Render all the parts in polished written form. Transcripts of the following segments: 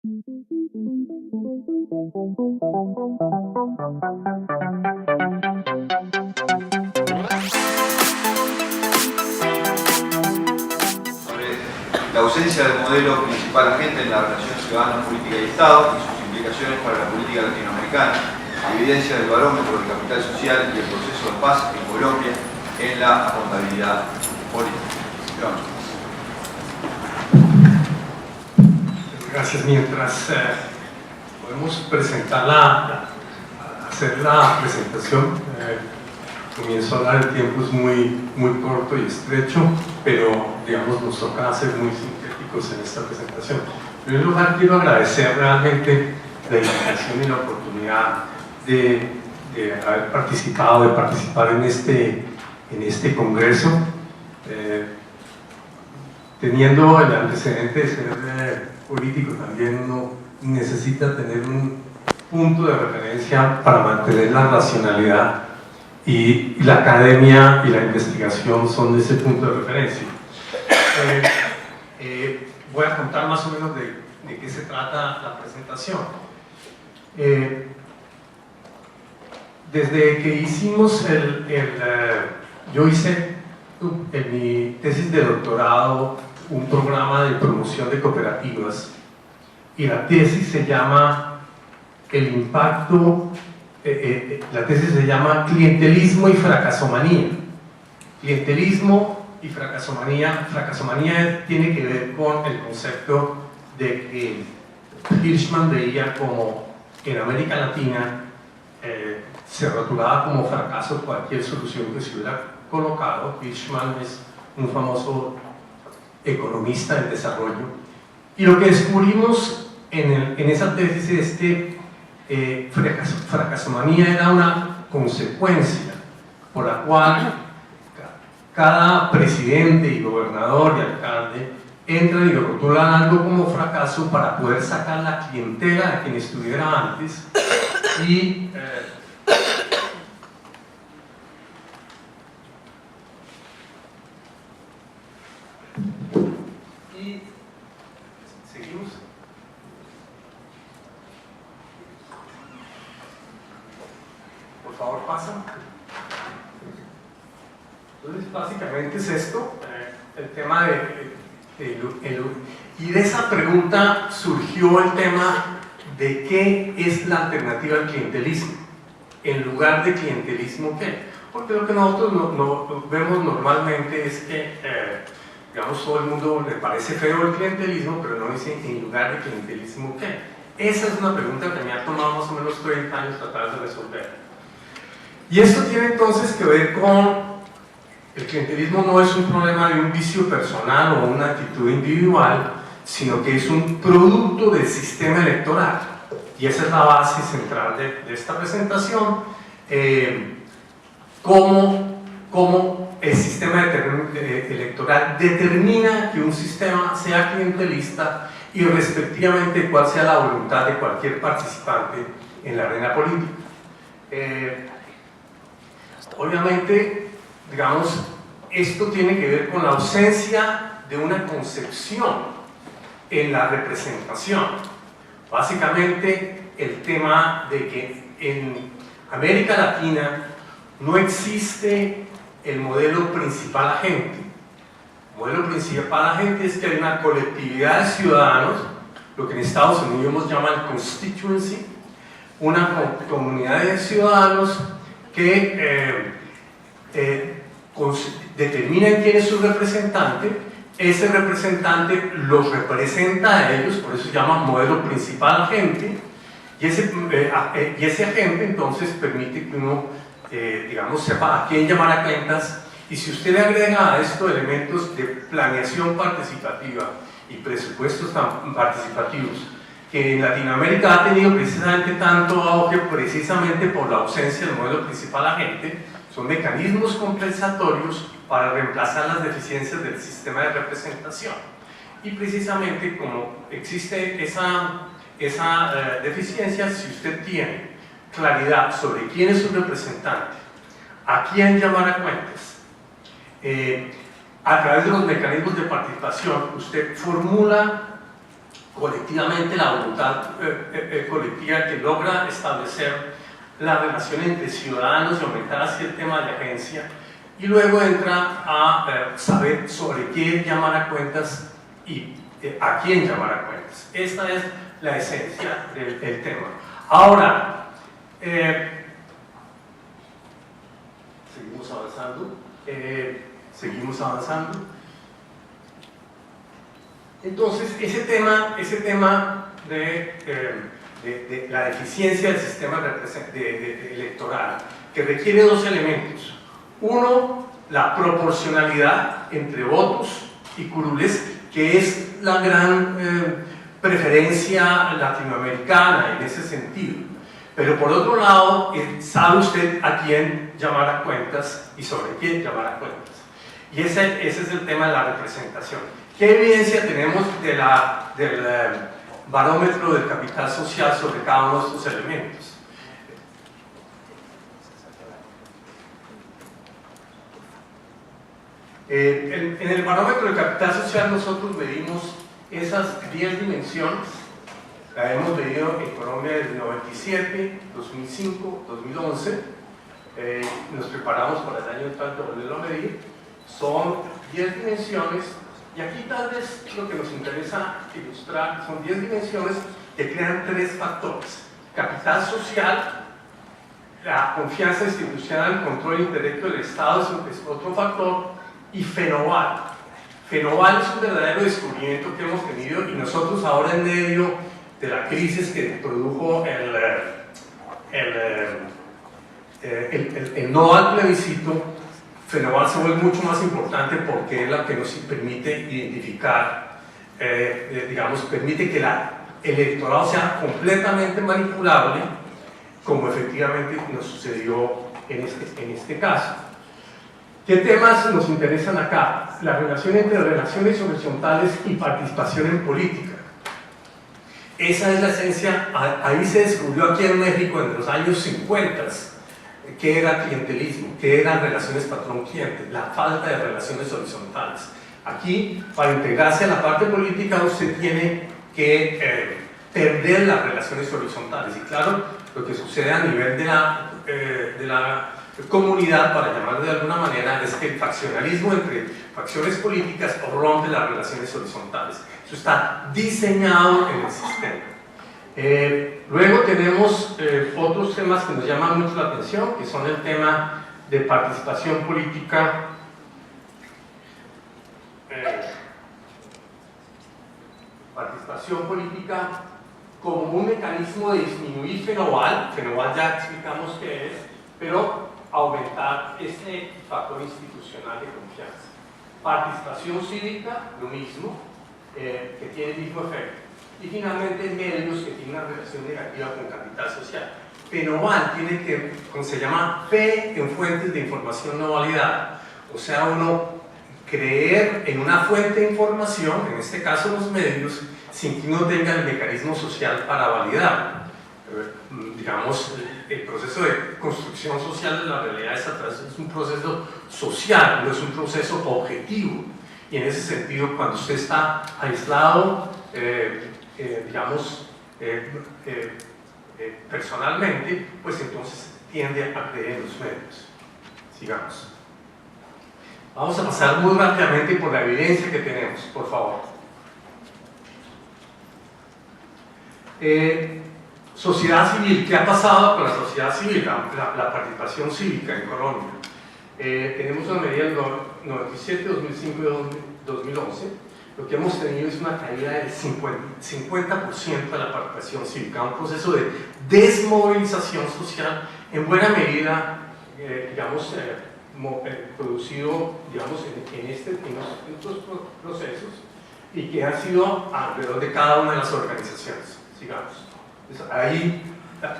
La ausencia del modelo principal agente en la relación ciudadana, política y Estado y sus implicaciones para la política latinoamericana, evidencia del barómetro del capital social y el proceso de paz en Colombia en la contabilidad política. Gracias. Mientras podemos presentar hacer la presentación, comienzo a hablar, el tiempo es muy corto y estrecho, pero digamos nos toca ser muy sintéticos en esta presentación. En primer lugar, quiero agradecer realmente la invitación y la oportunidad de haber participado, de participar en este congreso, teniendo el antecedente de ser político. También uno necesita tener un punto de referencia para mantener la racionalidad, y la academia y la investigación son ese punto de referencia. Voy a contar más o menos de qué se trata la presentación. Desde que hicimos yo hice en mi tesis de doctorado un programa de promoción de cooperativas, y la tesis se llama el impacto, la tesis se llama clientelismo y fracasomanía. Clientelismo y fracasomanía. Fracasomanía tiene que ver con el concepto de que Hirschman veía como en América Latina se rotulaba como fracaso cualquier solución que se hubiera colocado. Hirschman es un famoso economista del desarrollo, y lo que descubrimos en esa tesis es que fracasomanía era una consecuencia por la cual cada presidente y gobernador y alcalde entran y lo rotulan algo como fracaso para poder sacar la clientela de quien estuviera antes y seguimos. Por favor, pasa. Entonces, básicamente es esto, el tema y de esa pregunta surgió el tema de qué es la alternativa al clientelismo, en lugar de clientelismo, ¿qué? Porque lo que nosotros no vemos normalmente es que, digamos, todo el mundo le parece feo el clientelismo, pero no dice en lugar de clientelismo, ¿qué? Esa es una pregunta que me ha tomado más o menos 30 años tratar de resolver. Y esto tiene entonces que ver con el clientelismo. No es un problema de un vicio personal o una actitud individual, sino que es un producto del sistema electoral, y esa es la base central de esta presentación. Cómo el sistema electoral determina que un sistema sea clientelista, y respectivamente cuál sea la voluntad de cualquier participante en la arena política. Obviamente, digamos, esto tiene que ver con la ausencia de una concepción en la representación. Básicamente, el tema de que en América Latina no existe el modelo principal agente. El modelo principal agente es que hay una colectividad de ciudadanos, lo que en Estados Unidos llaman constituency, una comunidad de ciudadanos que determinan quién es su representante. Ese representante los representa a ellos, por eso se llama modelo principal agente, y ese agente entonces permite que uno, digamos, sepa a quién llamar a cuentas. Y si usted le agrega a esto elementos de planeación participativa y presupuestos participativos, que en Latinoamérica ha tenido precisamente tanto auge precisamente por la ausencia del modelo principal agente, son mecanismos compensatorios para reemplazar las deficiencias del sistema de representación. Y precisamente como existe esa deficiencia, si usted tiene claridad sobre quién es su representante, a quién llamar a cuentas, a través de los mecanismos de participación, usted formula colectivamente la voluntad colectiva que logra establecer la relación entre ciudadanos y aumentar así el tema de agencia, y luego entra a saber sobre qué llamar a cuentas y a quién llamar a cuentas. Esta es la esencia del tema. Ahora, seguimos avanzando. Seguimos avanzando. Entonces, ese tema de la eficiencia del sistema electoral, que requiere dos elementos. Uno, la proporcionalidad entre votos y curules, que es la gran preferencia latinoamericana en ese sentido. Pero por otro lado, sabe usted a quién llamar a cuentas y sobre quién llamar a cuentas. Y ese es el tema de la representación. ¿Qué evidencia tenemos del barómetro del capital social sobre cada uno de estos elementos? En el barómetro del capital social nosotros medimos esas 10 dimensiones. La hemos medido en Colombia desde 97, 2005, 2011. Nos preparamos para el año tal de volverlo a medir. Son 10 dimensiones, y aquí tal vez lo que nos interesa ilustrar son 10 dimensiones que crean 3 factores. Capital social, la confianza institucional, el control indirecto del Estado es otro factor, y Fenoval. Fenoval es un verdadero descubrimiento que hemos tenido, y nosotros ahora en medio de la crisis que produjo el no al plebiscito, Fenoval se vuelve mucho más importante porque es la que nos permite identificar, digamos, permite que el electorado sea completamente manipulable, como efectivamente nos sucedió en este caso. ¿Qué temas nos interesan acá? La relación entre relaciones horizontales y participación en política. Esa es la esencia. Ahí se descubrió aquí en México en los años 50 qué era clientelismo, qué eran relaciones patrón-cliente, la falta de relaciones horizontales. Aquí, para integrarse a la parte política, usted tiene que perder las relaciones horizontales. Y claro, lo que sucede a nivel de la comunidad, para llamarlo de alguna manera, es que el faccionalismo entre facciones políticas rompe las relaciones horizontales. Eso está diseñado en el sistema. Luego tenemos otros temas que nos llaman mucho la atención, que son el tema de participación política, como un mecanismo de disminuir Fenoval. Fenoval ya explicamos qué es, pero aumentar este factor institucional de confianza. Participación cívica, lo mismo, que tiene el mismo efecto. Y finalmente medios, que tienen una relación negativa con capital social. Fenoval tiene que, como se llama, fe en fuentes de información no validada. O sea, uno creer en una fuente de información, en este caso los medios, sin que uno tenga el mecanismo social para validar. Digamos, el proceso de construcción social de la realidad es un proceso social, no es un proceso objetivo. Y en ese sentido, cuando usted está aislado, personalmente, pues entonces tiende a creer en los medios. Sigamos. Vamos a pasar muy rápidamente por la evidencia que tenemos, por favor. Sociedad civil. ¿Qué ha pasado con la sociedad civil? La participación cívica en Colombia. Tenemos una medida del 97, 2005 y 2011. Lo que hemos tenido es una caída del 50% de la participación cívica, un proceso de desmovilización social, en buena medida, producido, en estos procesos, y que ha sido alrededor de cada una de las organizaciones. Sigamos. Entonces, ahí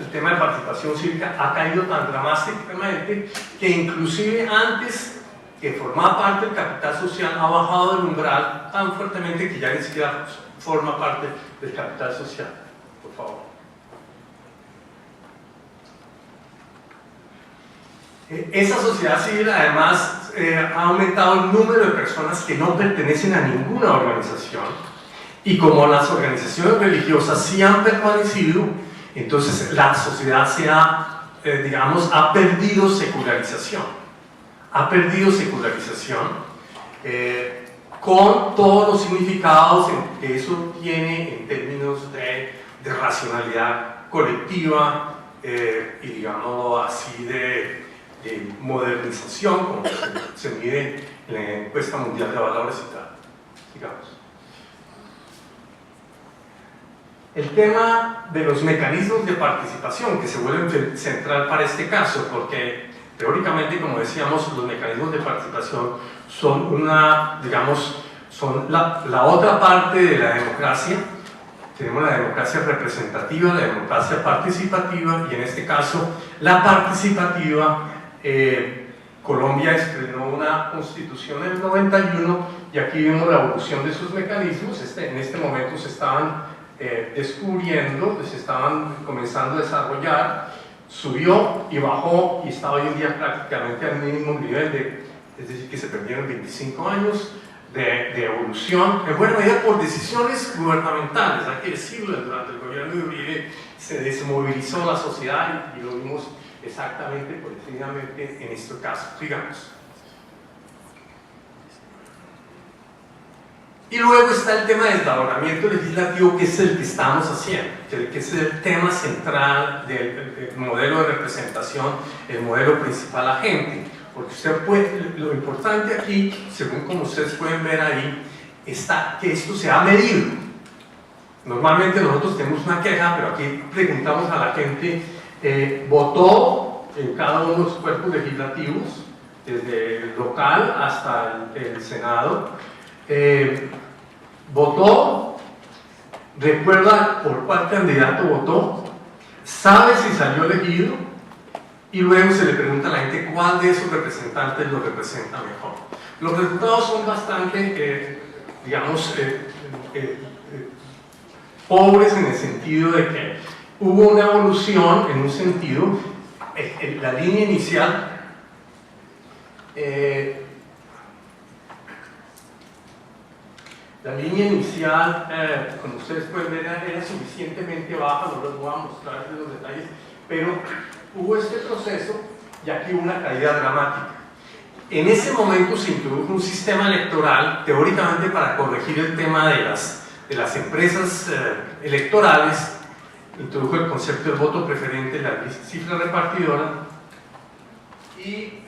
el tema de participación cívica ha caído tan dramáticamente que inclusive antes que formaba parte del capital social ha bajado el umbral tan fuertemente que ya ni siquiera forma parte del capital social. Por favor. Esa sociedad civil además ha aumentado el número de personas que no pertenecen a ninguna organización, Y como las organizaciones religiosas sí han permanecido, entonces la sociedad se ha, digamos, ha perdido secularización. Ha perdido secularización con todos los significados que eso tiene en términos de racionalidad colectiva y, digamos así, de modernización, como se mide en la encuesta mundial de valores y tal. Digamos. El tema de los mecanismos de participación que se vuelven central para este caso, porque teóricamente, como decíamos, los mecanismos de participación son una, digamos, son la otra parte de la democracia. Tenemos la democracia representativa, la democracia participativa, y en este caso la participativa. Colombia estrenó una constitución en el 91 y aquí vemos la evolución de sus mecanismos. En este momento se estaban descubriendo, se estaban comenzando a desarrollar, subió y bajó y está hoy en día prácticamente al mismo nivel, es decir, que se perdieron 25 años de evolución, en buena medida por decisiones gubernamentales, hay que decirlo. Durante el gobierno de Uribe se desmovilizó la sociedad y lo vimos exactamente, precisamente en este caso, digamos. Y luego está el tema del eslabonamiento legislativo, que es el que estamos haciendo, que es el tema central del modelo de representación, el modelo principal agente. Porque usted puede, lo importante aquí, según como ustedes pueden ver ahí, está que esto se ha medido. Normalmente nosotros tenemos una queja, pero aquí preguntamos a la gente, votó en cada uno de los cuerpos legislativos, desde el local hasta el Senado, votó, recuerda por cuál candidato votó, sabe si salió elegido, y luego se le pregunta a la gente cuál de esos representantes lo representa mejor. Los resultados son bastante, digamos, pobres en el sentido de que hubo una evolución en un sentido, la línea inicial como ustedes pueden ver, era suficientemente baja, no les voy a mostrar los detalles, pero hubo este proceso y aquí hubo una caída dramática. En ese momento se introdujo un sistema electoral, teóricamente para corregir el tema de las empresas electorales. Introdujo el concepto del voto preferente, la cifra repartidora, y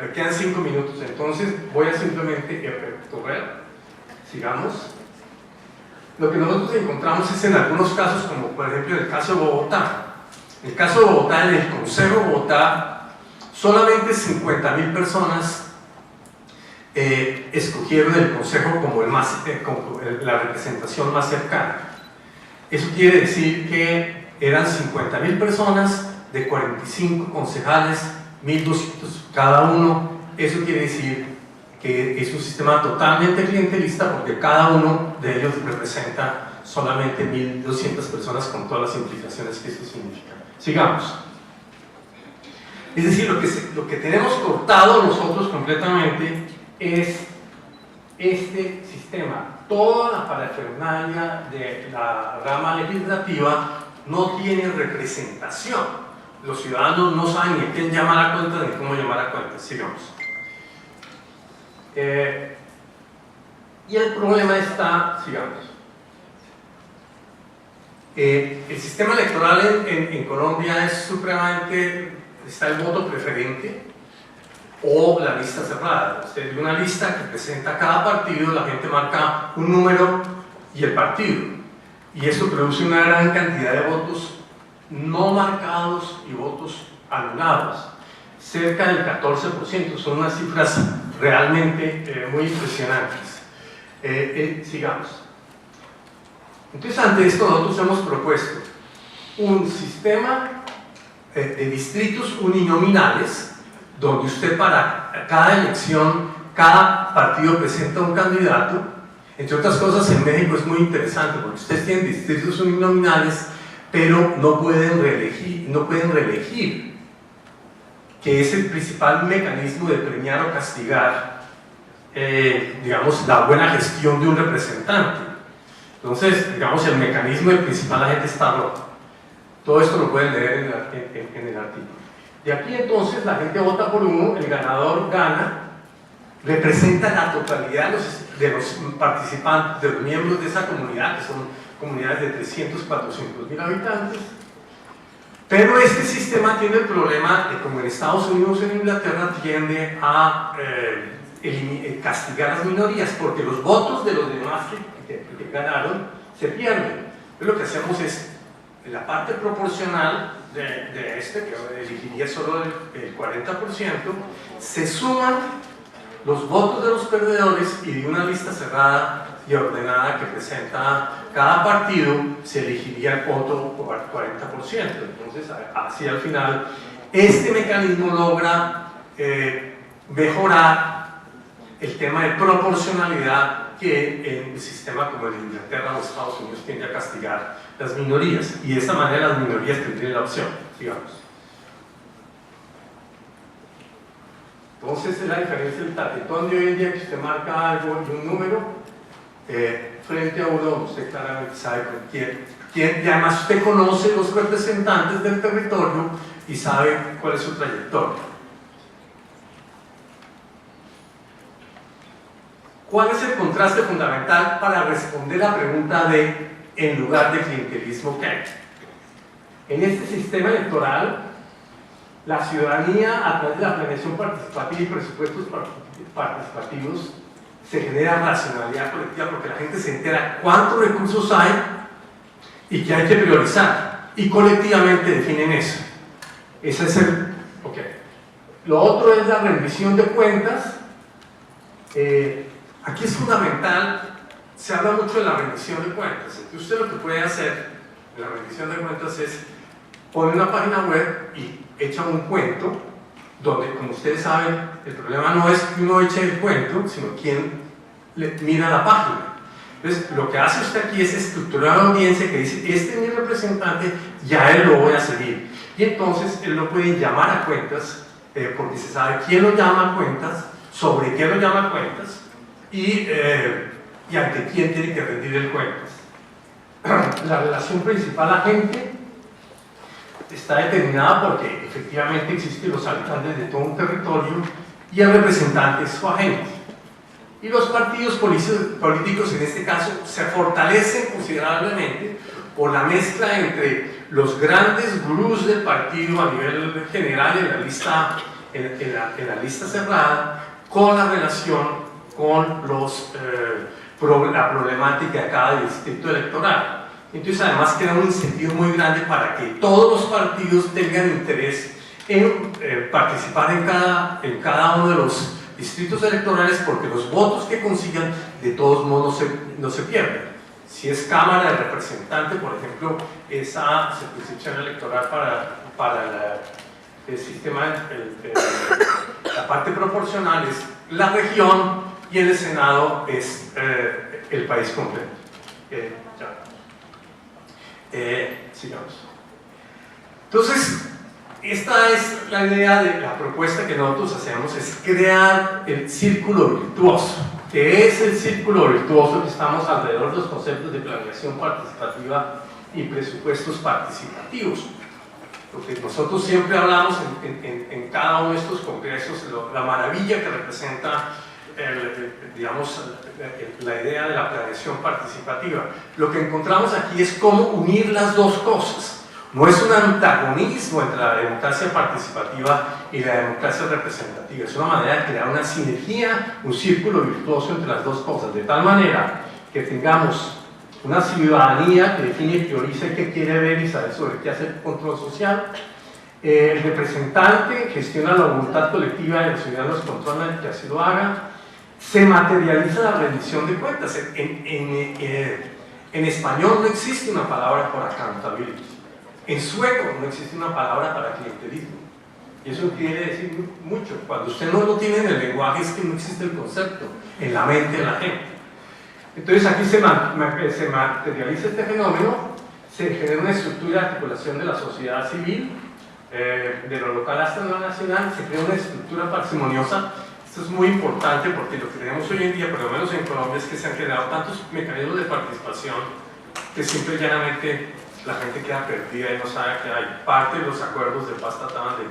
me quedan 5 minutos, entonces voy a simplemente correr. Sigamos. Lo que nosotros encontramos es en algunos casos, como por ejemplo en el caso de Bogotá. En el caso de Bogotá, en el Consejo de Bogotá, solamente 50.000 personas escogieron el Consejo como la representación más cercana. Eso quiere decir que eran 50.000 personas de 45 concejales, 1.200 cada uno. Eso quiere decir que es un sistema totalmente clientelista, porque cada uno de ellos representa solamente 1.200 personas, con todas las implicaciones que esto significa. Sigamos. Es decir, lo que tenemos cortado nosotros completamente es este sistema. Toda la parafernalia de la rama legislativa no tiene representación. Los ciudadanos no saben ni a quién llamar a cuenta ni cómo llamar a cuenta. Sigamos. Y el problema está, sigamos. El sistema electoral en Colombia es supremamente, está el voto preferente o la lista cerrada. Usted tiene una lista que presenta cada partido, la gente marca un número y el partido, y eso produce una gran cantidad de votos no marcados y votos anulados, cerca del 14%. Son unas cifras realmente muy impresionantes. Sigamos. Entonces, ante esto nosotros hemos propuesto un sistema de distritos uninominales, donde usted para cada elección, cada partido presenta un candidato. Entre otras cosas, en México es muy interesante, porque ustedes tienen distritos uninominales, pero no pueden reelegir, que es el principal mecanismo de premiar o castigar, digamos, la buena gestión de un representante. Entonces, digamos, el mecanismo del principal agente está roto. Todo esto lo pueden leer en el artículo. De aquí entonces la gente vota por uno, el ganador gana, representa la totalidad de los participantes, de los miembros de esa comunidad, que son comunidades de 300, 400 mil habitantes. Pero este sistema tiene el problema de, como en Estados Unidos y en Inglaterra, tiende a castigar a las minorías, porque los votos de los demás que ganaron se pierden. Entonces lo que hacemos es, en la parte proporcional de este, que elegiría solo el 40%, se suman los votos de los perdedores y de una lista cerrada y ordenada que presenta cada partido se elegiría el voto por 40%. Entonces, así al final, este mecanismo logra mejorar el tema de proporcionalidad que en un sistema como el de Inglaterra o Estados Unidos tiende a castigar las minorías, y de esta manera las minorías tendrían la opción, digamos. Entonces es la diferencia del tarjetón de hoy en día, que usted marca algo y un número frente a uno, usted claramente sabe con quién, y además usted conoce los representantes del territorio y sabe cuál es su trayectoria. ¿Cuál es el contraste fundamental para responder la pregunta de en lugar de clientelismo qué hay? En este sistema electoral, la ciudadanía, a través de la planeación participativa y presupuestos participativos, se genera racionalidad colectiva, porque la gente se entera cuántos recursos hay y qué hay que priorizar, y colectivamente definen eso. Ese es el... ok. Lo otro es la rendición de cuentas. Aquí es fundamental, se habla mucho de la rendición de cuentas. Entonces usted lo que puede hacer en la rendición de cuentas es poner una página web y echa un cuento, donde, como ustedes saben, el problema no es que uno eche el cuento, sino quién mira la página. Entonces, lo que hace usted aquí es estructurar una audiencia que dice, este es mi representante, ya él lo voy a seguir. Y entonces, él lo puede llamar a cuentas, porque se sabe quién lo llama a cuentas, sobre qué lo llama a cuentas, y ante quién tiene que rendir el cuentas. La relación principal agente está determinada porque efectivamente existen los habitantes de todo un territorio y el representante es su agente. Y los partidos políticos en este caso se fortalecen considerablemente por la mezcla entre los grandes gurús del partido a nivel general en la lista cerrada, con la relación con la problemática de cada distrito electoral. Entonces además crea un incentivo muy grande para que todos los partidos tengan interés en participar en cada uno de los distritos electorales, porque los votos que consigan de todos modos no se pierden. Si es Cámara de Representantes, por ejemplo, esa circunscripción electoral para el sistema, la parte proporcional es la región, y en el Senado es el país completo. Sigamos. Entonces, esta es la idea de la propuesta que nosotros hacemos, es crear el círculo virtuoso. ¿Qué es el círculo virtuoso? Que estamos alrededor de los conceptos de planeación participativa y presupuestos participativos. Lo que nosotros siempre hablamos en cada uno de estos congresos, la maravilla que representa la idea de la planeación participativa. Lo que encontramos aquí es cómo unir las dos cosas. No es un antagonismo entre la democracia participativa y la democracia representativa, es una manera de crear una sinergia, un círculo virtuoso entre las dos cosas, de tal manera que tengamos una ciudadanía que define y prioriza qué quiere ver y saber sobre qué hacer control social. El representante gestiona la voluntad colectiva de los ciudadanos, controlan que así lo haga. Se materializa la rendición de cuentas. En español no existe una palabra para accountability. En sueco no existe una palabra para clientelismo. Y eso quiere decir mucho. Cuando usted no lo tiene en el lenguaje, es que no existe el concepto en la mente de la gente. Entonces aquí se materializa este fenómeno, se genera una estructura de articulación de la sociedad civil, de lo local hasta lo nacional, se crea una estructura parsimoniosa, Esto es muy importante porque lo que tenemos hoy en día, por lo menos en Colombia, es que se han generado tantos mecanismos de participación que simple y llanamente la gente queda perdida y no sabe que hay. Parte de los acuerdos de paz trataban de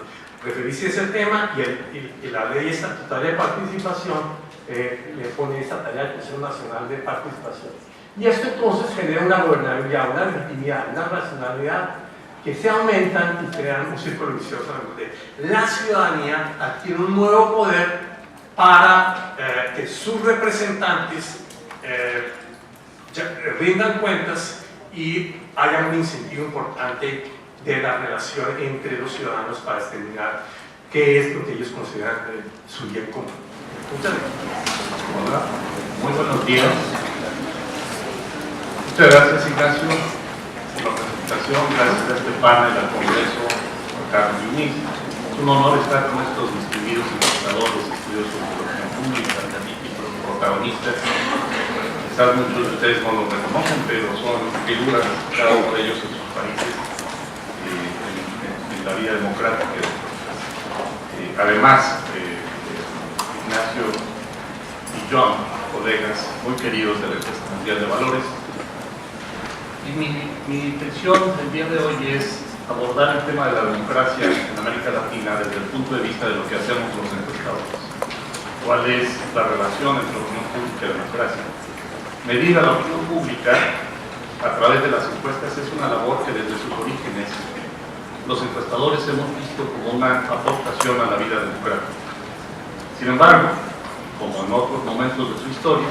referirse a ese tema y la ley estatutaria de participación le pone esta tarea del Consejo Nacional de Participación. Y esto entonces genera una gobernabilidad, una legitimidad, una racionalidad que se aumentan y crean un círculo vicioso donde la ciudadanía adquiere un nuevo poder para que sus representantes rindan cuentas y haya un incentivo importante de la relación entre los ciudadanos para determinar qué es lo que ellos consideran su bien común. Muchas gracias. Hola, muy buenos días. Muchas gracias, Ignacio, por la presentación. Gracias a este panel, al Congreso, a Carlos Yunis. Es un honor estar con estos distinguidos investigadores, estudios de sociología pública, y protagonistas. Quizás muchos de ustedes no los reconocen, pero son figuras, cada uno de ellos en sus países, en la vida democrática. Además, Ignacio y John, colegas muy queridos de la Empresa Mundial de Valores. Y mi intención el día de hoy es abordar el tema de la democracia en América Latina desde el punto de vista de lo que hacemos los encuestadores. ¿Cuál es la relación entre opinión pública y democracia? Medir a la opinión pública a través de las encuestas es una labor que desde sus orígenes los encuestadores hemos visto como una aportación a la vida democrática. Sin embargo, como en otros momentos de su historia,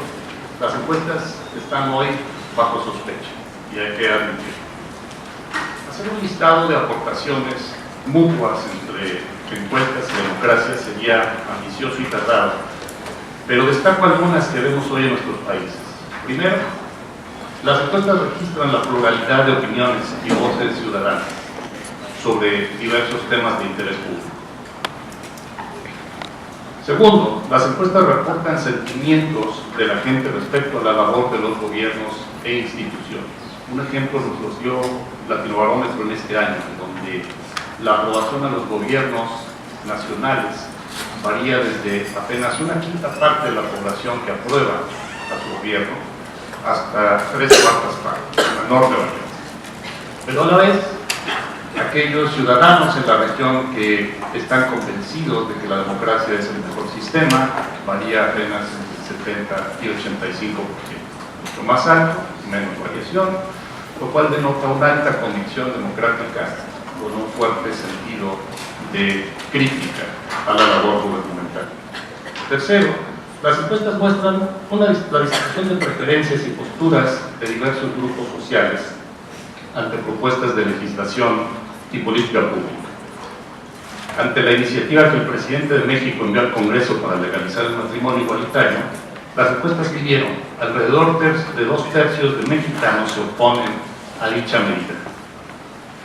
las encuestas están hoy bajo sospecha y hay que admitirlo. Hacer un listado de aportaciones mutuas entre encuestas y democracia sería ambicioso y tardado, pero destaco algunas que vemos hoy en nuestros países. Primero, las encuestas registran la pluralidad de opiniones y voces ciudadanas sobre diversos temas de interés público. Segundo, las encuestas reportan sentimientos de la gente respecto a la labor de los gobiernos e instituciones. Un ejemplo nos los dio Latinobarómetro en este año, donde la aprobación a los gobiernos nacionales varía desde apenas una quinta parte de la población que aprueba a su gobierno hasta 3/4 partes, una enorme varianza. Pero a la vez, aquellos ciudadanos en la región que están convencidos de que la democracia es el mejor sistema varía apenas entre 70 y 85%. Mucho más alto, menos variación, lo cual denota una alta convicción democrática con un fuerte sentido de crítica a la labor gubernamental. Tercero, las encuestas muestran la distribución de preferencias y posturas de diversos grupos sociales ante propuestas de legislación y política pública. Ante la iniciativa que el presidente de México envió al Congreso para legalizar el matrimonio igualitario, las encuestas midieron alrededor de 2/3 de mexicanos se oponen a dicha medida.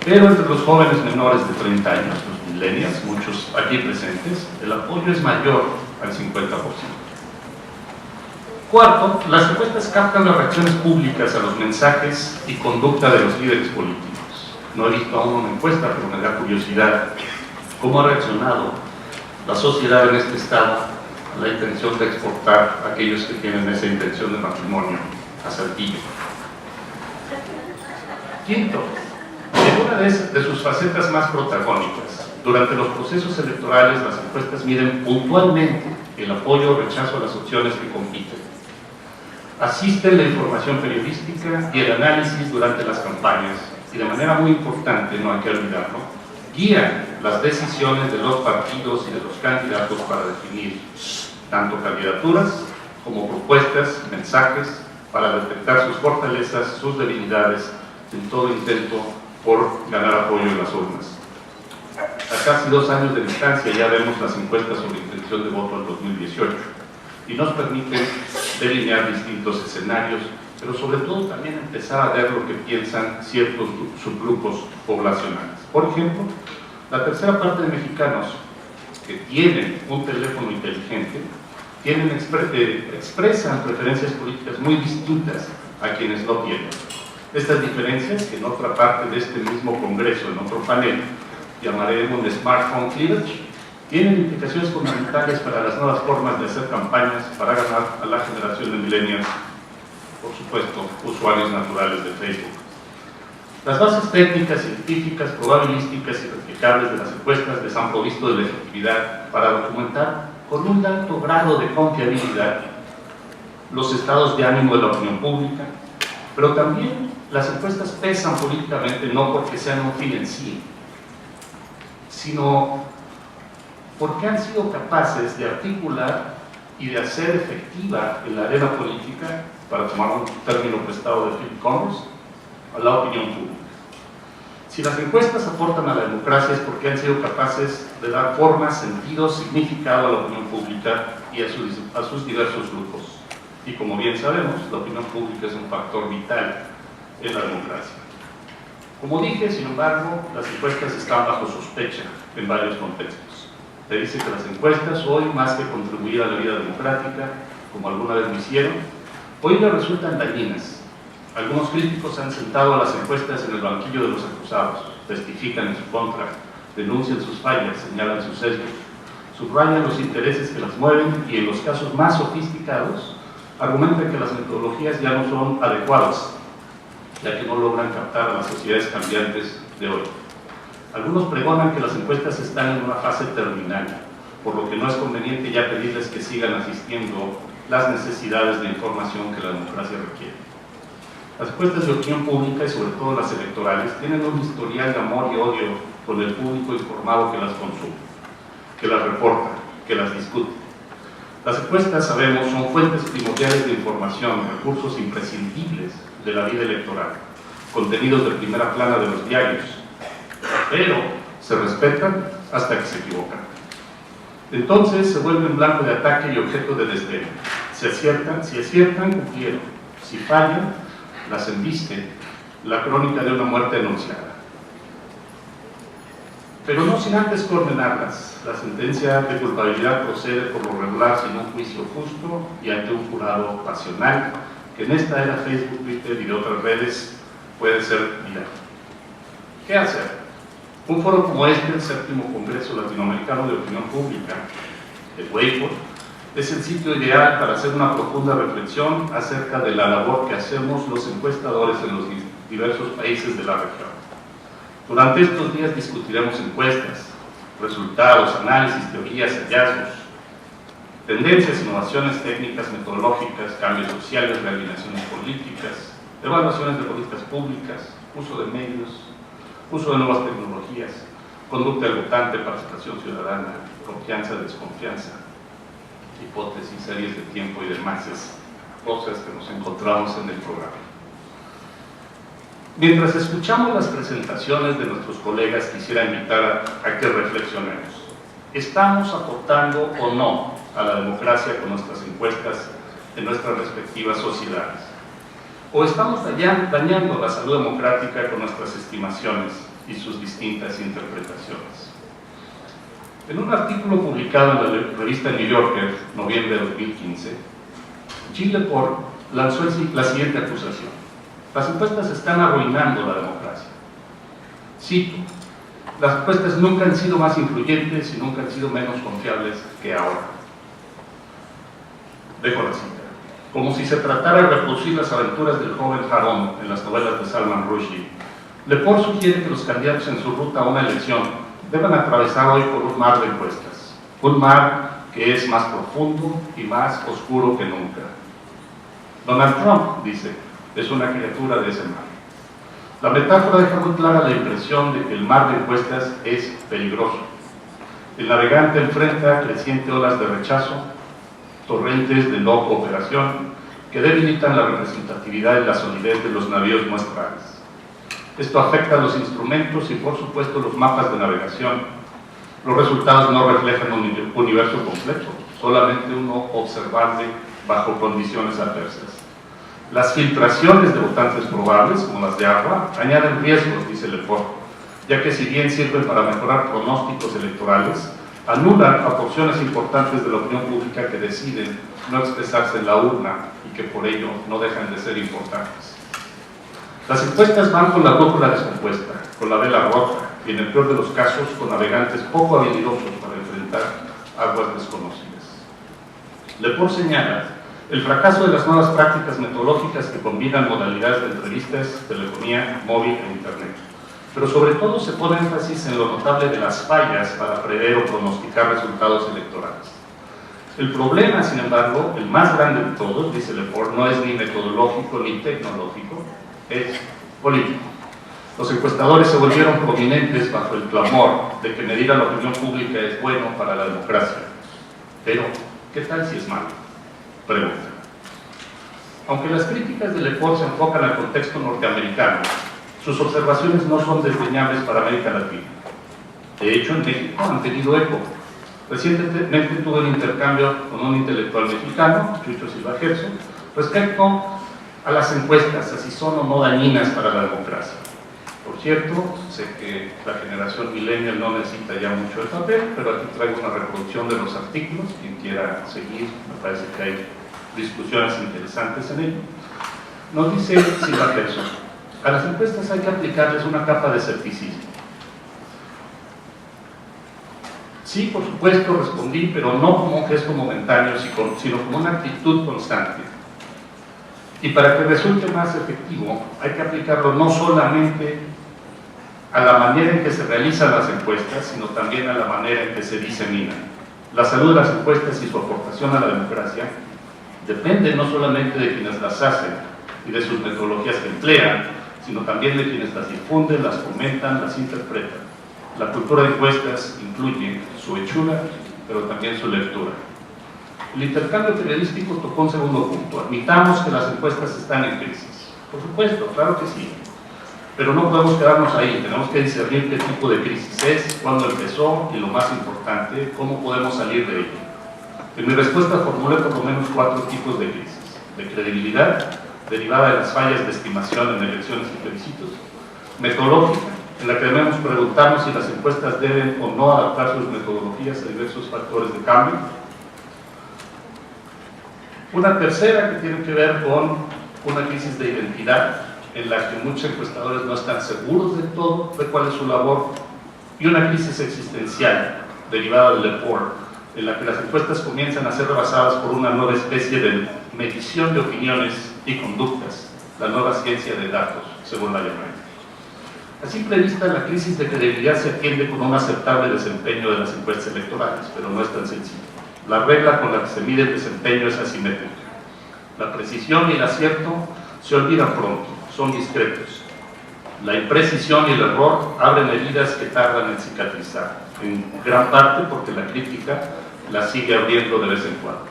Pero entre los jóvenes menores de 30 años, los millennials, muchos aquí presentes, el apoyo es mayor al 50%. Cuarto, las encuestas captan las reacciones públicas a los mensajes y conducta de los líderes políticos. No he visto aún una encuesta, pero me da curiosidad cómo ha reaccionado la sociedad en este estado a la intención de exportar a aquellos que tienen esa intención de matrimonio a Saltillo. Quinto, en una de sus facetas más protagónicas, durante los procesos electorales las encuestas miden puntualmente el apoyo o rechazo a las opciones que compiten. Asisten la información periodística y el análisis durante las campañas y de manera muy importante, no hay que olvidarlo, guían las decisiones de los partidos y de los candidatos para definir tanto candidaturas como propuestas, mensajes, para detectar sus fortalezas, sus debilidades, en todo intento por ganar apoyo en las urnas. A casi 2 años de distancia ya vemos las encuestas sobre intención de voto en 2018 y nos permiten delinear distintos escenarios, pero sobre todo también empezar a ver lo que piensan ciertos subgrupos poblacionales. Por ejemplo, la tercera parte de mexicanos que tienen un teléfono inteligente expresan preferencias políticas muy distintas a quienes no tienen. Estas diferencias, que en otra parte de este mismo congreso, en otro panel, llamaremos smartphone cleavage, tienen implicaciones fundamentales para las nuevas formas de hacer campañas para ganar a la generación de millennials, por supuesto, usuarios naturales de Facebook. Las bases técnicas, científicas, probabilísticas y replicables de las encuestas les han provisto de la efectividad para documentar con un alto grado de confiabilidad los estados de ánimo de la opinión pública, pero también las encuestas pesan políticamente no porque sean un fin en sí, sino porque han sido capaces de articular y de hacer efectiva en la arena política, para tomar un término prestado de Philip Connors, a la opinión pública. Si las encuestas aportan a la democracia es porque han sido capaces de dar forma, sentido, significado a la opinión pública y a sus diversos grupos. Y como bien sabemos, la opinión pública es un factor vital en la democracia. Como dije, sin embargo, las encuestas están bajo sospecha en varios contextos. Se dice que las encuestas hoy, más que contribuir a la vida democrática, como alguna vez lo hicieron, hoy les resultan dañinas. Algunos críticos han sentado a las encuestas en el banquillo de los acusados, testifican en su contra, denuncian sus fallas, señalan sus sesgos, subrayan los intereses que las mueven y en los casos más sofisticados argumentan que las metodologías ya no son adecuadas, ya que no logran captar a las sociedades cambiantes de hoy. Algunos pregonan que las encuestas están en una fase terminal, por lo que no es conveniente ya pedirles que sigan asistiendo las necesidades de información que la democracia requiere. Las encuestas de opinión pública y sobre todo las electorales tienen un historial de amor y odio con el público informado que las consume, que las reporta, que las discute. Las encuestas, sabemos, son fuentes primordiales de información, recursos imprescindibles de la vida electoral, contenidos de primera plana de los diarios, pero se respetan hasta que se equivocan. Entonces se vuelven blanco de ataque y objeto de desdén. Si aciertan, cumplieron. Si fallan, las embiste la crónica de una muerte anunciada. Pero no sin antes condenarlas. La sentencia de culpabilidad procede por lo regular sin un juicio justo y ante un jurado pasional, que en esta era Facebook, Twitter y de otras redes puede ser viral. ¿Qué hacer? Un foro como este, el 7º Congreso Latinoamericano de Opinión Pública, el WAPO, es el sitio ideal para hacer una profunda reflexión acerca de la labor que hacemos los encuestadores en los diversos países de la región. Durante estos días discutiremos encuestas, resultados, análisis, teorías, hallazgos, tendencias, innovaciones técnicas, metodológicas, cambios sociales, realineaciones políticas, evaluaciones de políticas públicas, uso de medios, uso de nuevas tecnologías, conducta del votante, participación ciudadana, confianza, desconfianza, hipótesis, series de tiempo y demás cosas que nos encontramos en el programa. Mientras escuchamos las presentaciones de nuestros colegas, quisiera invitar a que reflexionemos. ¿Estamos aportando o no a la democracia con nuestras encuestas en nuestras respectivas sociedades? ¿O estamos dañando la salud democrática con nuestras estimaciones y sus distintas interpretaciones? En un artículo publicado en la revista New Yorker, noviembre de 2015, Jill Lepore lanzó la siguiente acusación: las encuestas están arruinando la democracia. Cito: las encuestas nunca han sido más influyentes y nunca han sido menos confiables que ahora. Dejo la cita. Como si se tratara de reproducir las aventuras del joven Harón en las novelas de Salman Rushdie, Lepore sugiere que los candidatos en su ruta a una elección deben atravesar hoy por un mar de encuestas, un mar que es más profundo y más oscuro que nunca. Donald Trump, dice, es una criatura de ese mar. La metáfora deja muy clara la impresión de que el mar de encuestas es peligroso. El navegante enfrenta crecientes olas de rechazo, torrentes de no cooperación que debilitan la representatividad y la solidez de los navíos muestrales. Esto afecta a los instrumentos y, por supuesto, los mapas de navegación. Los resultados no reflejan un universo completo, solamente uno observable bajo condiciones adversas. Las filtraciones de votantes probables, como las de agua, añaden riesgos, dice Lepore, ya que si bien sirven para mejorar pronósticos electorales, anulan a porciones importantes de la opinión pública que deciden no expresarse en la urna y que por ello no dejan de ser importantes. Las encuestas van con la brújula descompuesta, con la vela rota, y en el peor de los casos con navegantes poco habilidosos para enfrentar aguas desconocidas. Lepore señala el fracaso de las nuevas prácticas metodológicas que combinan modalidades de entrevistas, telefonía móvil e internet, pero sobre todo se pone énfasis en lo notable de las fallas para prever o pronosticar resultados electorales. El problema, sin embargo, el más grande de todos, dice Lepore, no es ni metodológico ni tecnológico, es político. Los encuestadores se volvieron prominentes bajo el clamor de que medir a la opinión pública es bueno para la democracia. Pero, ¿qué tal si es malo? Pregunta. Aunque las críticas de Lepore se enfocan al contexto norteamericano, sus observaciones no son desdeñables para América Latina. De hecho, en México han tenido eco. Recientemente tuve un intercambio con un intelectual mexicano, Chucho Silva Gerson, respecto a las encuestas, a si son o no dañinas para la democracia. Por cierto, sé que la generación millennial no necesita ya mucho el papel, pero aquí traigo una reproducción de los artículos, quien quiera seguir, me parece que hay discusiones interesantes en ello. Nos dice Silva Gerson, a las encuestas hay que aplicarles una capa de escepticismo. Sí, por supuesto, respondí, pero no como un gesto momentáneo, sino como una actitud constante. Y para que resulte más efectivo, hay que aplicarlo no solamente a la manera en que se realizan las encuestas, sino también a la manera en que se diseminan. La salud de las encuestas y su aportación a la democracia depende no solamente de quienes las hacen y de sus metodologías que emplean, sino también de quienes las difunden, las comentan, las interpretan. La cultura de encuestas incluye su hechura, pero también su lectura. El intercambio periodístico tocó un segundo punto. Admitamos que las encuestas están en crisis. Por supuesto, claro que sí. Pero no podemos quedarnos ahí. Tenemos que discernir qué tipo de crisis es, cuándo empezó y, lo más importante, cómo podemos salir de ella. En mi respuesta formulé por lo menos 4 tipos de crisis. De credibilidad, derivada de las fallas de estimación en elecciones y plebiscitos. Metodológica, en la que debemos preguntarnos si las encuestas deben o no adaptar sus metodologías a diversos factores de cambio. Una tercera que tiene que ver con una crisis de identidad, en la que muchos encuestadores no están seguros del todo de cuál es su labor, y una crisis existencial derivada del Lepore, en la que las encuestas comienzan a ser rebasadas por una nueva especie de medición de opiniones y conductas, la nueva ciencia de datos, según la llaman. A simple vista, la crisis de credibilidad se atiende con un aceptable desempeño de las encuestas electorales, pero no es tan sencillo. La regla con la que se mide el desempeño es asimétrica. La precisión y el acierto se olvidan pronto, son discretos. La imprecisión y el error abren heridas que tardan en cicatrizar, en gran parte porque la crítica la sigue abriendo de vez en cuando.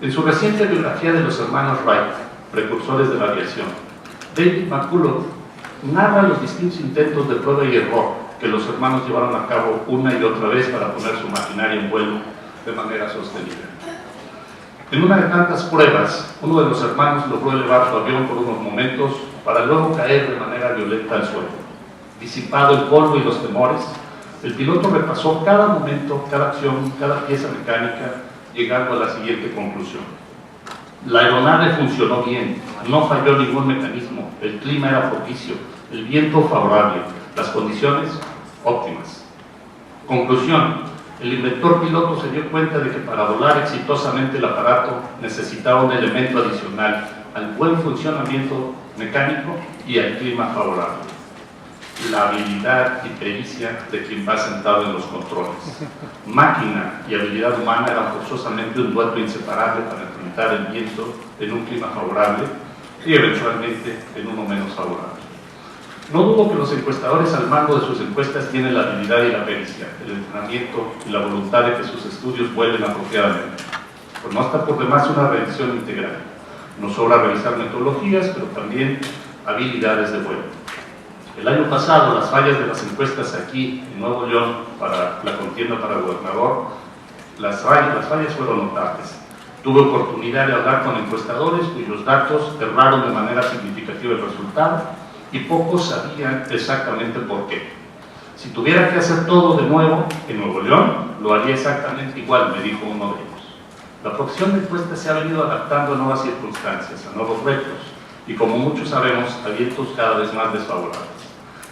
En su reciente biografía de los hermanos Wright, precursores de la aviación, David McCullough narra los distintos intentos de prueba y error que los hermanos llevaron a cabo una y otra vez para poner su maquinaria en vuelo de manera sostenida. En una de tantas pruebas, uno de los hermanos logró elevar su avión por unos momentos para luego caer de manera violenta al suelo. Disipado el polvo y los temores, el piloto repasó cada momento, cada acción, cada pieza mecánica, llegando a la siguiente conclusión. La aeronave funcionó bien, no falló ningún mecanismo, el clima era propicio, el viento favorable, las condiciones óptimas. Conclusión. El inventor piloto se dio cuenta de que para volar exitosamente el aparato necesitaba un elemento adicional al buen funcionamiento mecánico y al clima favorable: la habilidad y pericia de quien va sentado en los controles. Máquina y habilidad humana eran forzosamente un dueto inseparable para enfrentar el viento en un clima favorable y eventualmente en uno menos favorable. No dudo que los encuestadores al mando de sus encuestas tienen la habilidad y la pericia, el entrenamiento y la voluntad de que sus estudios vuelen apropiadamente. Pero no está por demás una revisión integral. No sobra revisar metodologías, pero también habilidades de vuelo. El año pasado, las fallas de las encuestas aquí en Nuevo León para la contienda para gobernador, las fallas fueron notables. Tuve oportunidad de hablar con encuestadores cuyos datos erraron de manera significativa el resultado y pocos sabían exactamente por qué. Si tuviera que hacer todo de nuevo en Nuevo León, lo haría exactamente igual, me dijo uno de ellos. La profesión de encuestas se ha venido adaptando a nuevas circunstancias, a nuevos retos, y como muchos sabemos, a vientos cada vez más desfavorables.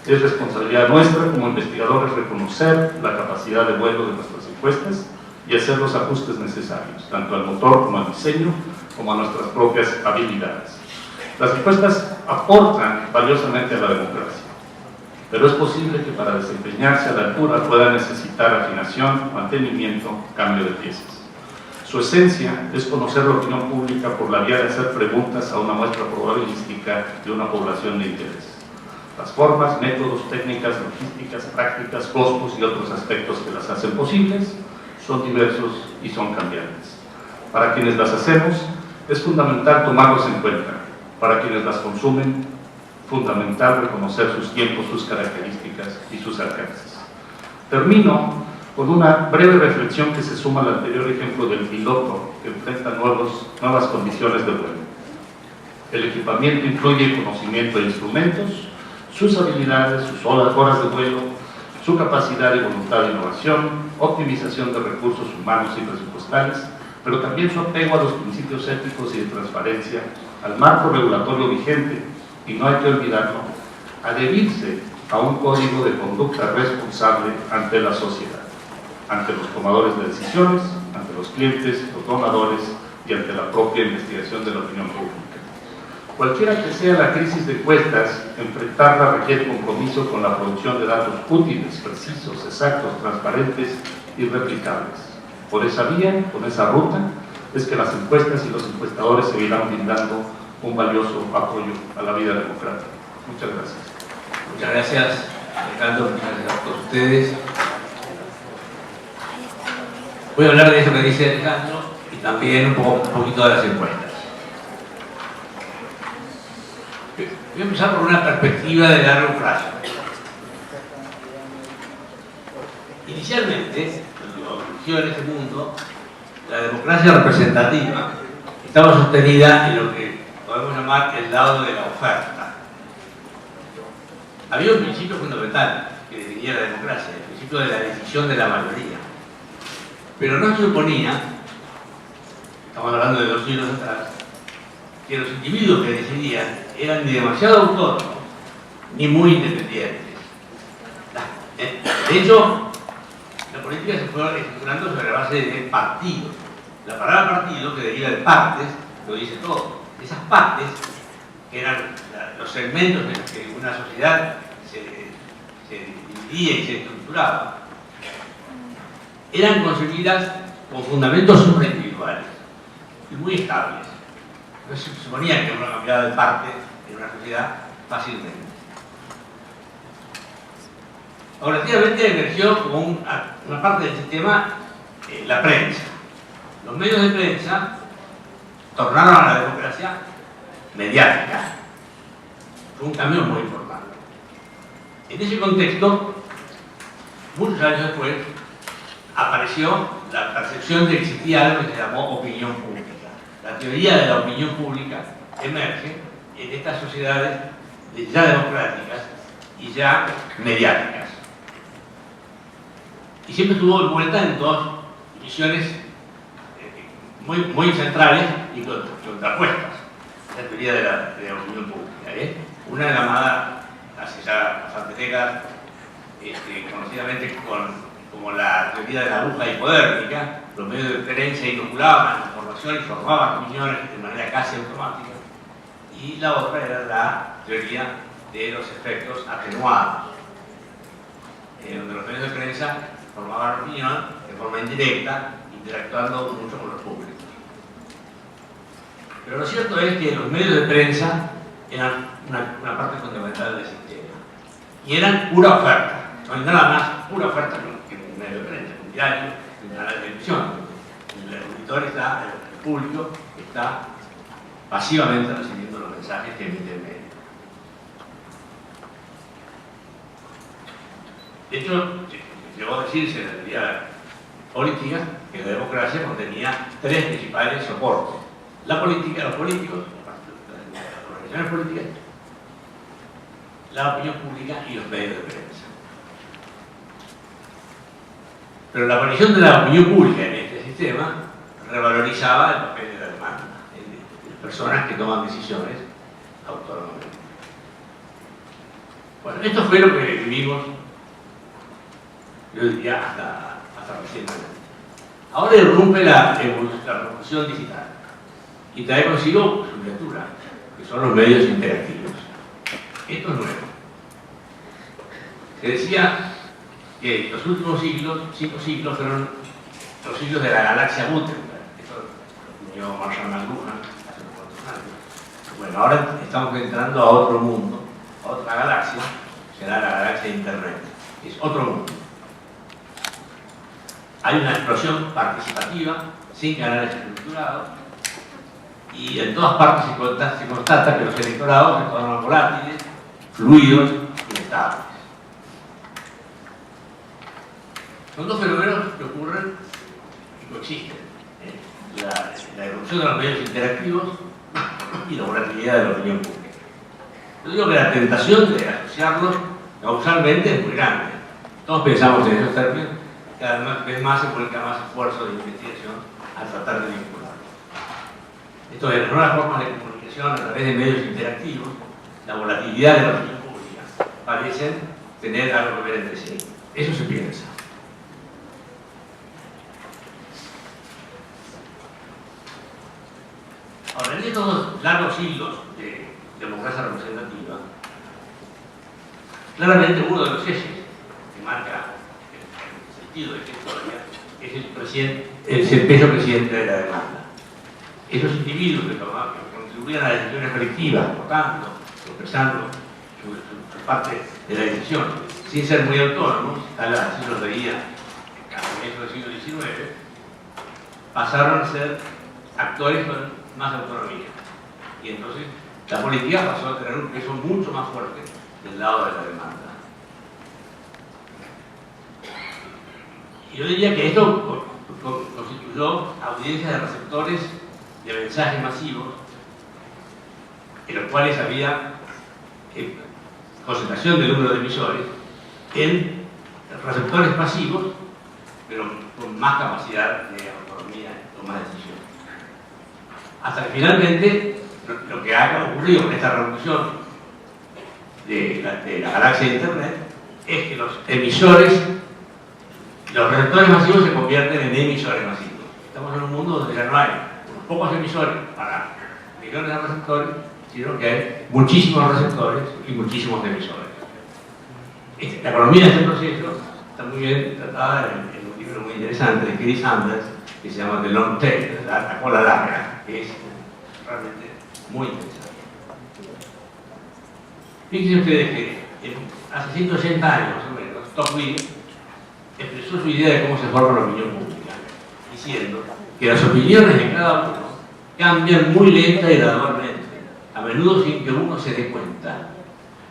Es responsabilidad nuestra como investigadores reconocer la capacidad de vuelo de nuestras encuestas y hacer los ajustes necesarios, tanto al motor como al diseño, como a nuestras propias habilidades. Las encuestas aportan valiosamente a la democracia, pero es posible que para desempeñarse a la altura pueda necesitar afinación, mantenimiento, cambio de piezas. Su esencia es conocer la opinión pública por la vía de hacer preguntas a una muestra probabilística de una población de interés. Las formas, métodos, técnicas, logísticas, prácticas, costos y otros aspectos que las hacen posibles son diversos y son cambiantes. Para quienes las hacemos, es fundamental tomarlos en cuenta. Para quienes las consumen, fundamental reconocer sus tiempos, sus características y sus alcances. Termino con una breve reflexión que se suma al anterior ejemplo del piloto que enfrenta nuevas condiciones de vuelo. El equipamiento incluye el conocimiento de instrumentos, sus habilidades, sus horas de vuelo, su capacidad y voluntad de innovación, optimización de recursos humanos y presupuestales, pero también su apego a los principios éticos y de transparencia, al marco regulatorio vigente, y no hay que olvidarlo, adherirse a un código de conducta responsable ante la sociedad, ante los tomadores de decisiones, ante los clientes, los donadores y ante la propia investigación de la opinión pública. Cualquiera que sea la crisis de encuestas, enfrentarla requiere compromiso con la producción de datos útiles, precisos, exactos, transparentes y replicables. Por esa vía, con esa ruta, es que las encuestas y los encuestadores seguirán brindando un valioso apoyo a la vida democrática. Muchas gracias. Muchas gracias, Alejandro. Muchas gracias a todos ustedes. Voy a hablar de eso que dice Alejandro y también un poquito de las encuestas. Voy a empezar por una perspectiva de largo plazo. Inicialmente, cuando surgió en este mundo, la democracia representativa estaba sostenida en lo que podemos llamar el lado de la oferta. Había un principio fundamental que definía la democracia, el principio de la decisión de la mayoría. Pero no se suponía, estamos hablando de 2 siglos atrás, que los individuos que decidían eran ni demasiado autónomos ni muy independientes. De hecho, la política se fue estructurando sobre la base de partidos. La palabra partido, que deriva de partes, lo dice todo. Esas partes, que eran los segmentos en los que una sociedad se dividía y se estructuraba, eran concebidas con fundamentos supraindividuales y muy estables. No se suponía que uno cambiaba de parte en una sociedad fácilmente. Paulatinamente emergió como una parte del sistema la prensa. Los medios de prensa tornaron a la democracia mediática. Fue un cambio muy importante. En ese contexto, muchos años después, apareció la percepción de que existía algo que se llamó opinión pública. La teoría de la opinión pública emerge en estas sociedades ya democráticas y ya mediáticas. Y siempre estuvo envuelta en 2 visiones muy centrales y contrapuestas. La teoría de la opinión pública. Una llamada, hace ya bastantes décadas, conocidamente como la teoría de la aguja hipodérmica. Los medios de prensa inoculaban información y formaban opiniones de manera casi automática. Y la otra era la teoría de los efectos atenuados, donde los medios de prensa formaban opinión de forma indirecta, interactuando mucho con los públicos. Pero lo cierto es que los medios de prensa eran una parte fundamental del sistema. Y eran pura oferta. No hay nada más pura oferta que un medio de prensa, un diario, un canal de televisión. El auditor está, el público está pasivamente recibiendo los mensajes que emite el medio. De hecho, llegó a decirse en la teoría política que la democracia contenía 3 principales soportes: la política, los políticos, las organizaciones políticas, la opinión pública y los medios de prensa. Pero la aparición de la opinión pública en este sistema revalorizaba el papel de la demanda, de personas que toman decisiones autónomamente. Bueno, esto fue lo que vivimos, yo diría, hasta recientemente. Ahora irrumpe la revolución digital y trae consigo su criatura, que son los medios interactivos. Esto es nuevo. Se decía que los últimos siglos, 5 siglos, fueron los siglos de la galaxia Gutenberg. Esto lo definió Marshall McLuhan hace unos cuantos años. Bueno, ahora estamos entrando a otro mundo, a otra galaxia, será la galaxia de Internet. Es otro mundo. Hay una explosión participativa, sin canales estructurados, y en todas partes se constata que los electorados se tornan volátiles, fluidos, inestables. Son dos fenómenos que ocurren y coexisten. La erupción de los medios interactivos y la volatilidad de la opinión pública. Yo digo que la tentación de asociarlos causalmente es muy grande. Todos pensamos en esos términos, cada vez más se vuelca más esfuerzo de investigación a tratar de vincularlos. Esto de las nuevas formas de comunicación a través de medios interactivos, la volatilidad de la opinión pública, parecen tener algo que ver entre sí. Eso se piensa. Ahora, en estos largos siglos de democracia representativa, claramente uno de los ejes que marca el sentido de esta historia es el peso creciente de la demanda. Esos individuos que contribuían a las decisiones colectivas, votando, expresando su parte de la decisión, sin ser muy autónomos, así lo veía a comienzos del siglo XIX, pasaron a ser actores con más autonomía. Y entonces la política pasó a tener un peso mucho más fuerte del lado de la demanda. Y yo diría que esto constituyó audiencias de receptores de mensajes masivos, en los cuales había concentración del número de emisores en receptores pasivos, pero con más capacidad de autonomía y toma de decisión. Hasta que finalmente lo que ha ocurrido con esta revolución de la galaxia de Internet es que los emisores, los receptores masivos se convierten en emisores masivos. Estamos en un mundo donde ya no hay unos pocos emisores para millones de receptores, sino que hay muchísimos receptores y muchísimos emisores. La economía de este proceso está muy bien tratada en un libro muy interesante de Chris Sanders que se llama The Long Tail, la cola larga, que es realmente muy interesante. Fíjense ustedes que hace 180 años más o menos, Tocqueville expresó su idea de cómo se forma la opinión pública, diciendo que las opiniones de cada uno cambian muy lenta y gradualmente, a menudo sin que uno se dé cuenta,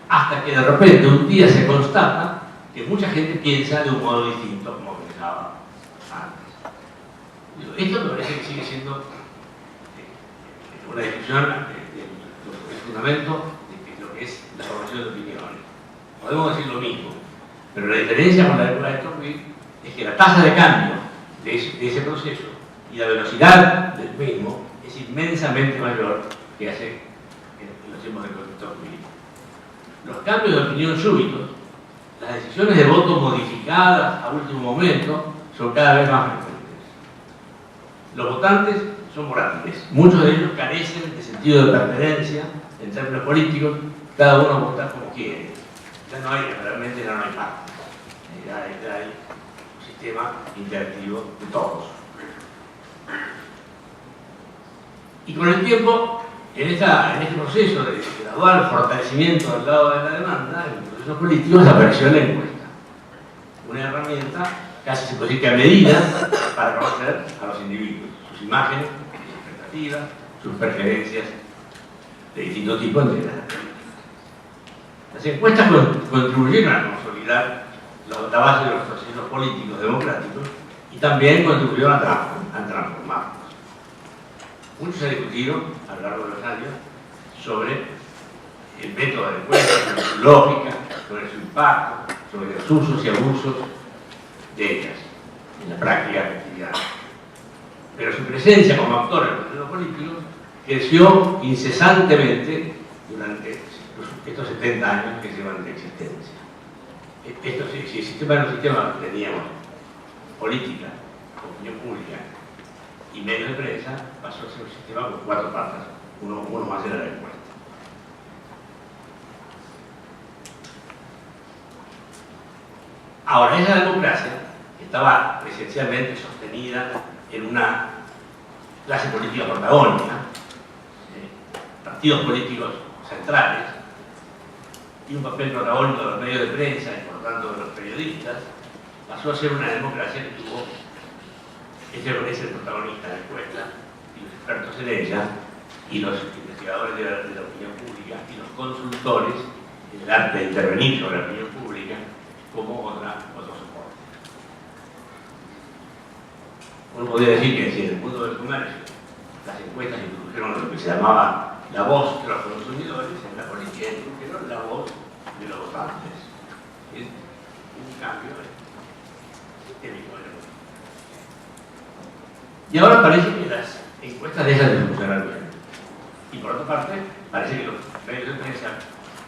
hasta que de repente un día se constata que mucha gente piensa de un modo distinto como pensaba antes. Esto me parece que sigue siendo una discusión del fundamento de lo que es la formación de opiniones. Podemos decir lo mismo, pero la diferencia con la época de Tocqueville es que la tasa de cambio de ese proceso y la velocidad del mismo es inmensamente mayor que hace en los tiempos de Tocqueville. Los cambios de opinión súbitos, las decisiones de voto modificadas a último momento son cada vez más frecuentes. Los votantes son volátiles, muchos de ellos carecen de sentido de pertenencia en términos políticos, cada uno vota como quiere. Realmente ya no hay pacto, ya hay un sistema interactivo de todos. Y con el tiempo, en este proceso de gradual fortalecimiento del lado de la demanda, en los procesos políticos apareció la encuesta, una herramienta casi se puede decir que a medida para conocer a los individuos, sus imágenes, sus expectativas, sus preferencias de distinto tipo entre las. Las encuestas contribuyeron a consolidar la base de los procesos políticos democráticos y también contribuyeron a transformarlos. Mucho se ha discutido a lo largo de los años sobre el método de encuesta, sobre su lógica, sobre su impacto, sobre los usos y abusos de ellas en la práctica cotidiana. Pero su presencia como actor en los procesos políticos creció incesantemente durante los estos 70 años que llevan de existencia. Si el sistema era un sistema que teníamos política, opinión pública y medios de prensa, pasó a ser un sistema con 4 patas, uno más era la encuesta. Ahora, esa democracia estaba esencialmente sostenida en una clase política protagónica, partidos políticos centrales, y un papel protagónico de los medios de prensa y por lo tanto de los periodistas, pasó a ser una democracia que tuvo ese protagonista de la encuesta y los expertos en ella y los investigadores de la opinión pública y los consultores en el arte de intervenir sobre la opinión pública como otro soporte. Uno podría decir que si en el mundo del comercio las encuestas introdujeron lo que se llamaba la voz de los consumidores, en la política introdujeron la voz de los votantes. Es un cambio sistémico. Y ahora parece que las encuestas dejan de funcionar bien. Y por otra parte, parece que los medios de prensa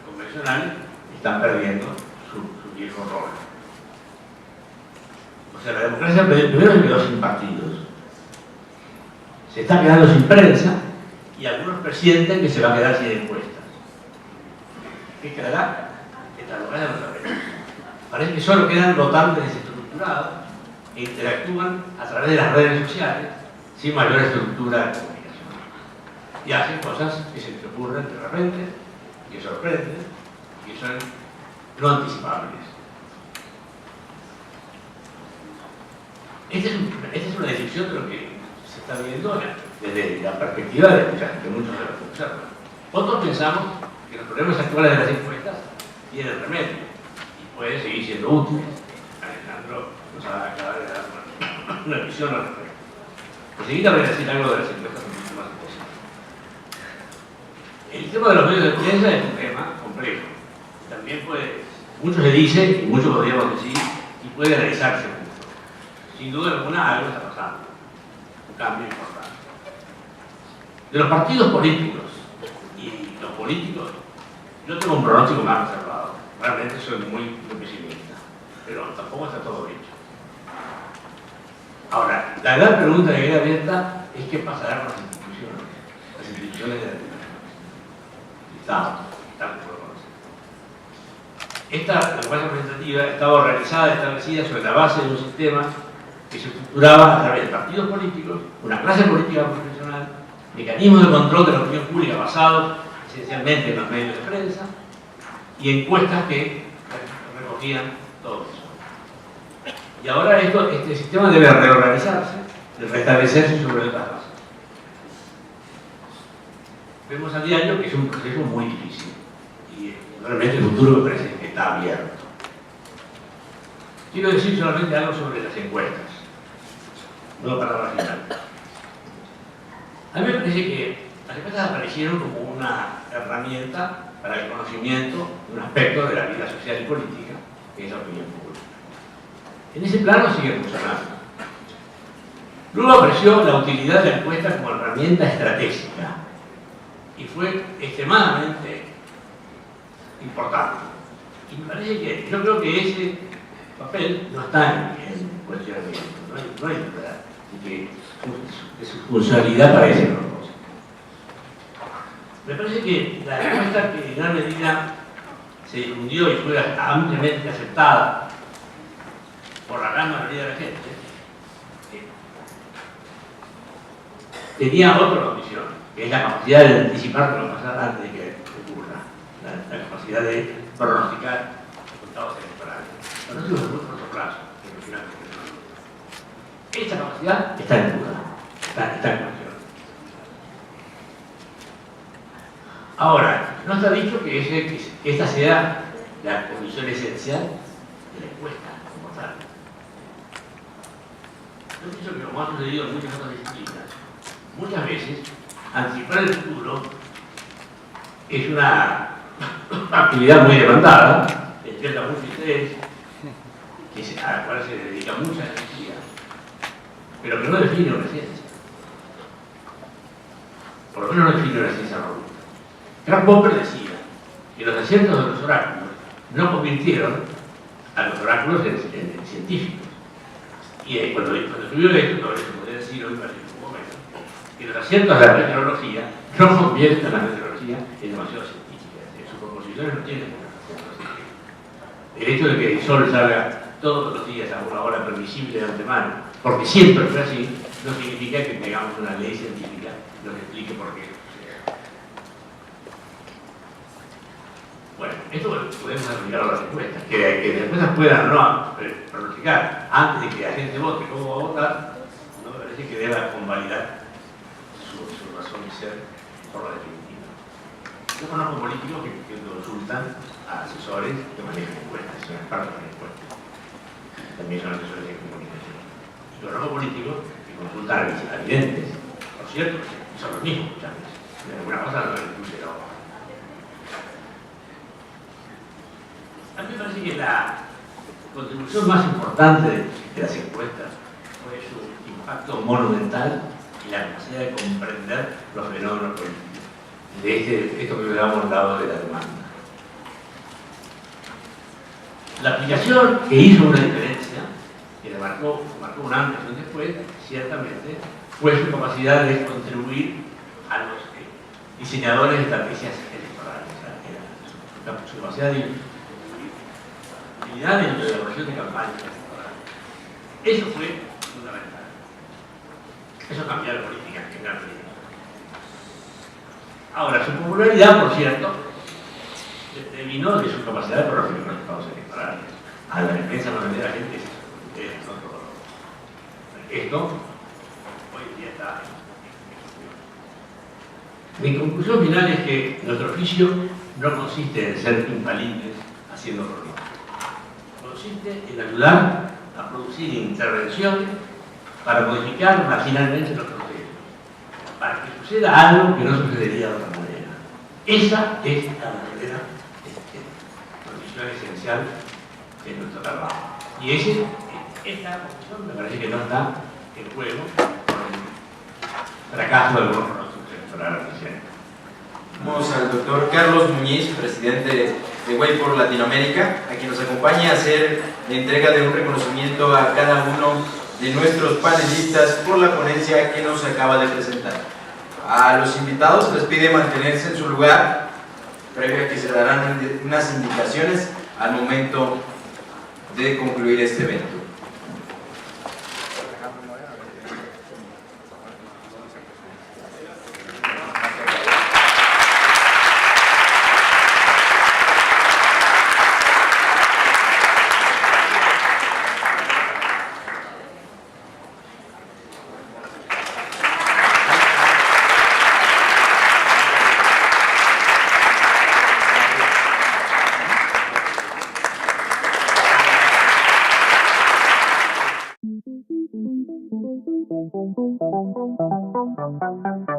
convencionales están perdiendo su viejo rol. O sea, la democracia primero se quedó sin partidos, se está quedando sin prensa y algunos presienten que se va a quedar sin encuestas. ¿Qué quedará? Esta democracia no sabemos. Parece que solo quedan votantes desestructurados que interactúan a través de las redes sociales sin mayor estructura de comunicación. Y hacen cosas que se les ocurren de repente, que sorprenden, que son no anticipables. Esta es una descripción de lo que se está viendo desde la perspectiva de muchos de los que observan. Otros pensamos que los problemas actuales de las encuestas tienen remedio y pueden seguir siendo útiles. Alejandro nos acaba de dar una visión al respecto. Enseguida voy a decir algo de las encuestas mucho más específico. El tema de los medios de prensa es un tema complejo. También mucho se dice, y mucho podríamos decir, y puede realizarse mucho. Sin duda alguna algo está pasando, un cambio importante. De los partidos políticos y los políticos, yo tengo un pronóstico más reservado. Realmente soy muy pesimista, pero tampoco está todo hecho. Ahora, la gran pregunta que queda abierta es qué pasará con las instituciones del Estado, tal como lo conocemos. Esta democracia representativa estaba organizada y establecida sobre la base de un sistema que se estructuraba a través de partidos políticos, una clase política profesional, mecanismos de control de la opinión pública basados esencialmente en los medios de prensa y encuestas que recogían todo eso. Y ahora este sistema debe reorganizarse, restablecerse sobre otras bases. Vemos a diario que es un proceso muy difícil y realmente el futuro me parece que está abierto. Quiero decir solamente algo sobre las encuestas, no para la final. A mí me parece que las encuestas aparecieron como una herramienta para el conocimiento de un aspecto de la vida social y política, que es la opinión pública. En ese plano sigue funcionando. Luego apareció la utilidad de la encuesta como herramienta estratégica y fue extremadamente importante. Y me parece que yo creo que ese papel no está en cuestionamiento, no hay duda de que su funcionalidad para ese propósito. Me parece que la encuesta que en gran medida se difundió y fue ampliamente aceptada por la gran mayoría de la gente, tenía otra condición, que es la capacidad de anticipar lo que va a pasar antes de que ocurra, la capacidad de pronosticar resultados electorales. Pronósticos de muy corto plazo, pero finalmente no. Esta capacidad está en duda, está en cuestión. Ahora, no está dicho que esta sea la condición esencial de la encuesta como tal. Yo pienso que como ha sucedido en muchas otras disciplinas, muchas veces anticipar el futuro es una actividad muy demandada, despierta mucho interés, a la cual se dedica mucha energía, pero que no define una ciencia. Por lo menos no define una ciencia robusta. Karl Popper decía que que los aciertos de los oráculos no convirtieron a los oráculos en científicos. Y cuando escribió esto, sobre eso podría decir hoy para un momento, que los aciertos de la meteorología no convierten a la meteorología en demasiado científica. Sus proposiciones no tienen aciertos científicos. El hecho de que el sol salga todos los días a una hora previsible de antemano, porque siempre fue así, no significa que tengamos una ley científica que nos explique por qué. Bueno, esto podemos aplicar a las encuestas, que las encuestas puedan o no pronosticar antes de que la gente vote cómo va a votar, no me parece que deba convalidar su razón de ser por la definitiva. Yo conozco políticos que consultan a asesores que manejan encuestas, son expertos en encuestas. También son asesores de comunicación. Y conozco políticos que consultan a videntes, por cierto, son los mismos muchas veces. De alguna cosa no incluye la otra. A mí me parece que la contribución más importante de las encuestas fue su impacto monumental y la capacidad de comprender los fenómenos políticos de esto que habíamos hablado de la demanda. La aplicación que hizo una diferencia, que le marcó un antes y un después, ciertamente, fue su capacidad de contribuir a los diseñadores de estrategias electorales. Su capacidad de en la elaboración de campañas electorales. Eso fue fundamental. Eso cambió la política en gran medida. Ahora, su popularidad, por cierto, devino de su capacidad de producir los resultados electorales. A la defensa no de la gente es otro. Esto hoy en día está en mi conclusión final es que nuestro oficio no consiste en ser infalibles haciendo pronósticos. Consiste en ayudar a producir intervenciones para modificar marginalmente los procesos, para que suceda algo que no sucedería de otra manera. Esa es la verdadera condición esencial de nuestro trabajo. Y esta condición me parece que no está en juego por el fracaso de algunos pronósticos electorales recientes. Vamos al doctor Carlos Muñiz, presidente de Way por Latinoamérica, a quien nos acompaña a hacer la entrega de un reconocimiento a cada uno de nuestros panelistas por la ponencia que nos acaba de presentar. A los invitados les pide mantenerse en su lugar, previo a que se darán unas indicaciones al momento de concluir este evento. Thank you.